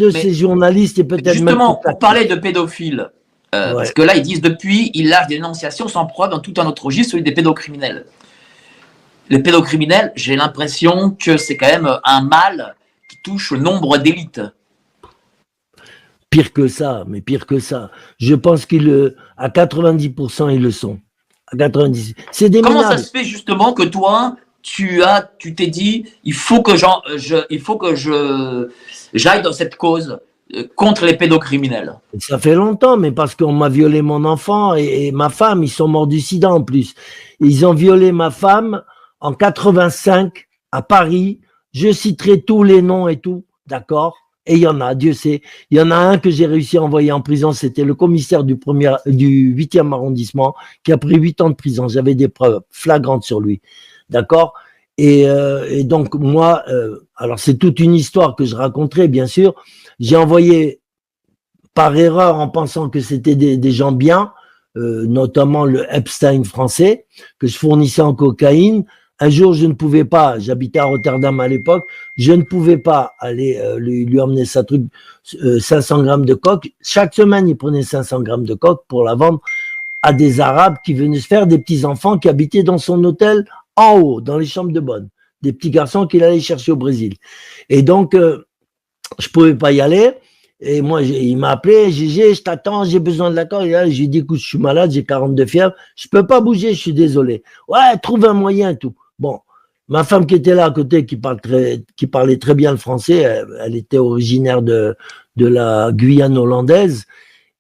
de ces journalistes et peut-être justement, pour parler de pédophiles, ouais. parce que là, ils disent depuis, il lâche des dénonciations sans preuve dans tout un autre registre, celui des pédocriminels. Les pédocriminels, j'ai l'impression que c'est quand même un mal qui touche le nombre d'élites. Pire que ça, mais pire que ça. Je pense qu'à 90%, ils le sont. À 90%. C'est des Comment minables. ça se fait justement que toi, tu t'es dit, il faut que j'aille dans cette cause contre les pédocriminels? Ça fait longtemps, mais parce qu'on m'a violé mon enfant et ma femme, ils sont morts du sida en plus. Ils ont violé ma femme en 85 à Paris. Je citerai tous les noms et tout, d'accord? Et il y en a, Dieu sait. Il y en a un que j'ai réussi à envoyer en prison, c'était le commissaire du 8e arrondissement qui a pris 8 ans de prison. J'avais des preuves flagrantes sur lui, d'accord? Et donc moi, alors c'est toute une histoire que je raconterai, bien sûr. J'ai envoyé par erreur en pensant que c'était des gens bien, notamment le Epstein français, que je fournissais en cocaïne. Un jour, je ne pouvais pas, j'habitais à Rotterdam à l'époque, je ne pouvais pas aller lui emmener sa truc, 500 grammes de coke. Chaque semaine, il prenait 500 grammes de coke pour la vendre à des Arabes qui venaient se faire, des petits-enfants qui habitaient dans son hôtel en haut, dans les chambres de bonne. Des petits garçons qu'il allait chercher au Brésil. Et donc, je pouvais pas y aller. Et moi, il m'a appelé, Gégé, je t'attends, j'ai besoin de l'accord. Et là, j'ai dit, écoute, je suis malade, j'ai 42 fièvre, je peux pas bouger, je suis désolé. Ouais, trouve un moyen, tout. Bon, ma femme qui était là à côté, qui parlait très bien le français, elle était originaire de la Guyane hollandaise,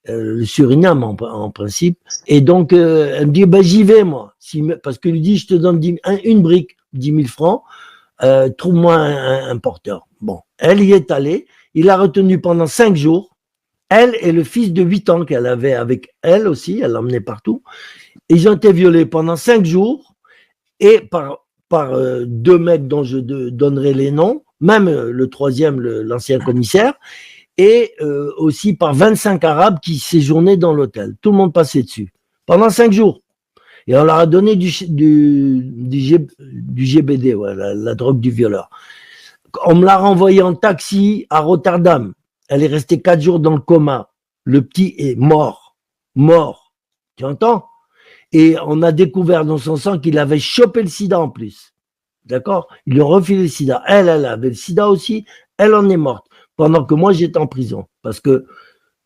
le Suriname en principe. Et donc, elle me dit, ben j'y vais, moi. Parce que lui dit, je te donne une brique, 10 000 francs, trouve-moi un porteur. Bon, elle y est allée. Il l'a retenue pendant 5 jours. Elle et le fils de 8 ans qu'elle avait avec elle aussi, elle l'emmenait partout. Ils ont été violés pendant 5 jours et par 2 mecs dont je donnerai les noms, même le troisième, l'ancien commissaire, et aussi par 25 Arabes qui séjournaient dans l'hôtel. Tout le monde passait dessus pendant 5 jours. Et on leur a donné du GBD, ouais, la drogue du violeur. On me l'a renvoyé en taxi à Rotterdam. Elle est restée 4 jours dans le coma. Le petit est mort. Mort. Tu entends? Et on a découvert dans son sang qu'il avait chopé le sida en plus. D'accord? Ils lui ont refilé le sida. Elle avait le sida aussi. Elle en est morte. Pendant que moi, j'étais en prison. Parce que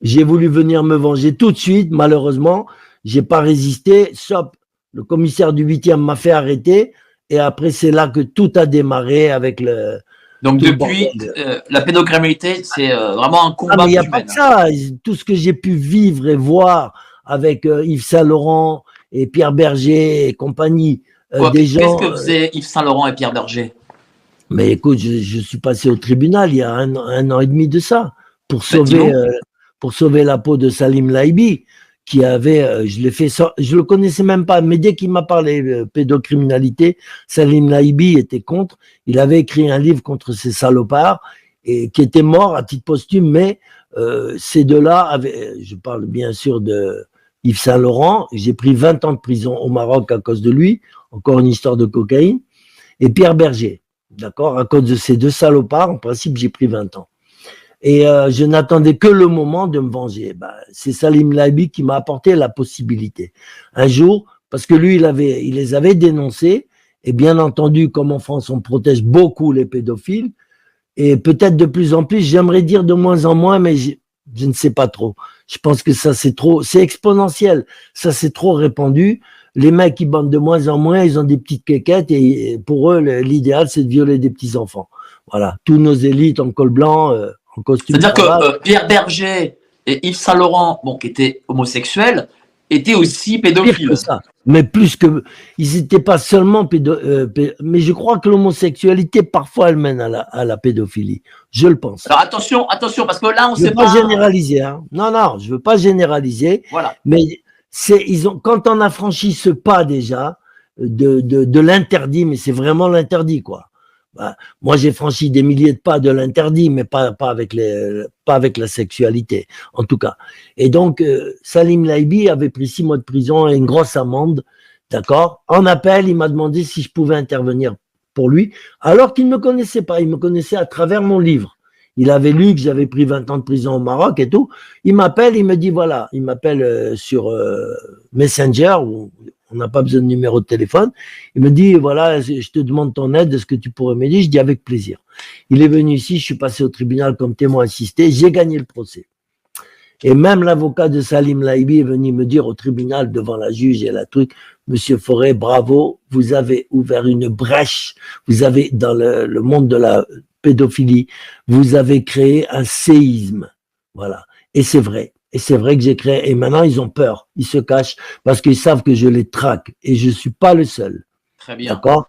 j'ai voulu venir me venger tout de suite. Malheureusement, j'ai pas résisté. Sop, le commissaire du 8e m'a fait arrêter. Et après, c'est là que tout a démarré avec le... Donc depuis, la pédocriminalité, c'est vraiment un combat. Ah, mais il n'y a pas que ça. Tout ce que j'ai pu vivre et voir avec Yves Saint-Laurent et Pierre Berger et compagnie, des gens... Qu'est-ce que faisaient Yves Saint-Laurent et Pierre Berger? Mais écoute, je suis passé au tribunal il y a un an et demi de ça pour sauver la peau de Salim Laibi, qui avait, je le connaissais même pas, mais dès qu'il m'a parlé pédocriminalité, Salim Laibi était contre. Il avait écrit un livre contre ces salopards et qui était mort à titre posthume, mais ces deux-là je parle bien sûr de Yves Saint-Laurent, j'ai pris 20 ans de prison au Maroc à cause de lui, encore une histoire de cocaïne, et Pierre Berger, d'accord, à cause de ces deux salopards, en principe j'ai pris 20 ans. Et je n'attendais que le moment de me venger. C'est Salim Laibi qui m'a apporté la possibilité. Un jour, parce que lui, il les avait dénoncés, et bien entendu, comme en France, on protège beaucoup les pédophiles, et peut-être de plus en plus, j'aimerais dire de moins en moins, mais je ne sais pas trop. Je pense que ça, c'est exponentiel. Ça, c'est trop répandu. Les mecs, ils bandent de moins en moins, ils ont des petites quéquettes, et pour eux, l'idéal, c'est de violer des petits-enfants. Voilà. Tous nos élites en col blanc, c'est-à-dire que Pierre Berger et Yves Saint-Laurent, bon, qui étaient homosexuels, étaient aussi pédophiles. Pire que ça. Mais plus que... Ils n'étaient pas seulement mais je crois que l'homosexualité, parfois, elle mène à la pédophilie. Je le pense. Alors attention, parce que là, on ne sait pas... Je ne veux pas généraliser. Hein. Non, je ne veux pas généraliser. Voilà. Mais quand on a franchi ce pas déjà de l'interdit, mais c'est vraiment l'interdit, quoi. Moi, j'ai franchi des milliers de pas de l'interdit, mais pas avec la sexualité, en tout cas. Et donc, Salim Laibi avait pris 6 mois de prison et une grosse amende, d'accord. En appel, il m'a demandé si je pouvais intervenir pour lui, alors qu'il ne me connaissait pas. Il me connaissait à travers mon livre. Il avait lu que j'avais pris 20 ans de prison au Maroc et tout. Il m'appelle, il me dit voilà, il m'appelle sur Messenger, où on n'a pas besoin de numéro de téléphone. Il me dit voilà, je te demande ton aide, est-ce que tu pourrais m'aider? Je dis avec plaisir. Il est venu ici, je suis passé au tribunal comme témoin assisté, j'ai gagné le procès. Et même l'avocat de Salim Laibi est venu me dire au tribunal devant la juge et la truc, Monsieur Forêt, bravo, vous avez ouvert une brèche, vous avez dans le monde de la pédophilie, vous avez créé un séisme, voilà. Et c'est vrai que j'ai créé. Et maintenant ils ont peur, ils se cachent parce qu'ils savent que je les traque et je suis pas le seul. Très bien. D'accord.